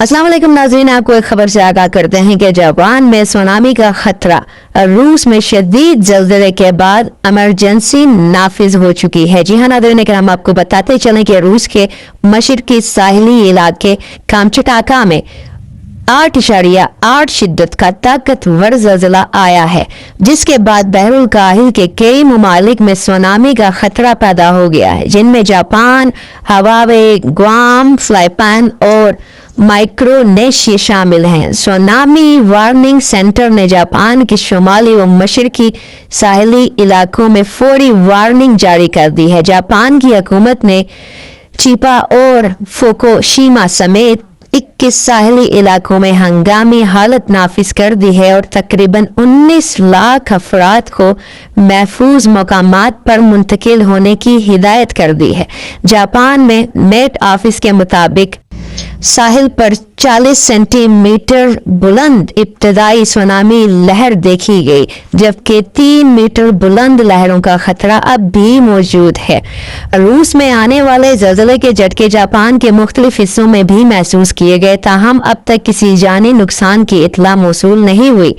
अस्सलाम वालेकुम नाज़रीन, आपको एक खबर से आगाह करते हैं कि जापान में सुनामी का खतरा। रूस में शदीद ज़लज़ले के बाद इमरजेंसी नाफिज हो चुकी है। जी हाँ नाज़रीन, हम आपको बताते चलें कि रूस के मशरकी साहिली इलाके कामचटाका में 8.8 शिद्दत का ताकतवर ज़लज़ला आया है, जिसके बाद बहरुल काहिल के कई ममालिक में सुनामी का खतरा पैदा हो गया है, जिनमें जापान, हवावे, ग्वाम, फिलिपाइन और माइक्रोनेशिया शामिल हैं। सुनामी वार्निंग सेंटर ने जापान के शुमाली व मशरकी साहिली इलाकों में फौरी वार्निंग जारी कर दी है। जापान की हुकूमत ने चिपा और फुकुशिमा समेत 21 साहिली इलाकों में हंगामी हालत नाफिज कर दी है और तकरीबन 19 लाख अफराद को महफूज मकामात पर मुंतकिल होने की हिदायत कर दी है। जापान में मेट ऑफिस के मुताबिक साहिल पर 40 सेंटीमीटर बुलंद इब्तदाई सुनामी लहर देखी गई, जबकि 3 मीटर बुलंद लहरों का खतरा अब भी मौजूद है। रूस में आने वाले ज़लज़ले के झटके जापान के मुख्तलिफ हिस्सों में भी महसूस किए गए, ताहम अब तक किसी जानी नुकसान की इतला मौसूल नहीं हुई।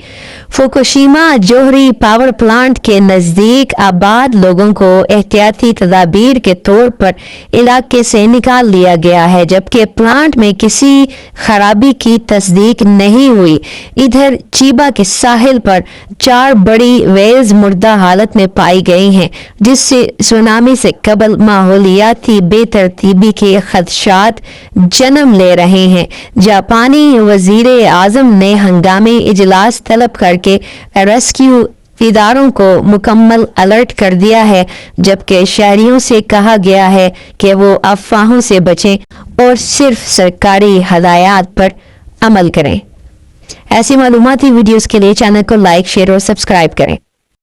फुकुशिमा जोहरी पावर प्लांट के नज़दीक आबाद लोगों को एहतियाती तदाबीर के तौर पर इलाके से निकाल लिया गया है, जबकि प्लांट में किसी खराबी की तस्दीक नहीं हुई। इधर चिबा के साहिल पर 4 बड़ी वेल्स मुर्दा हालत में पाई गई हैं, जिससे सुनामी से कबल माहौलियाती बेतरतीबी के खदशात जन्म ले रहे हैं। जापानी वजीर आजम ने हंगामी इजलास तलब करके रेस्क्यू इदारों को मुकम्मल अलर्ट कर दिया है, जबकि शहरियों से कहा गया है कि वो अफवाहों से बचें और सिर्फ सरकारी हदायत पर अमल करें। ऐसी मालूमाती वीडियोस के लिए चैनल को लाइक, शेयर और सब्सक्राइब करें।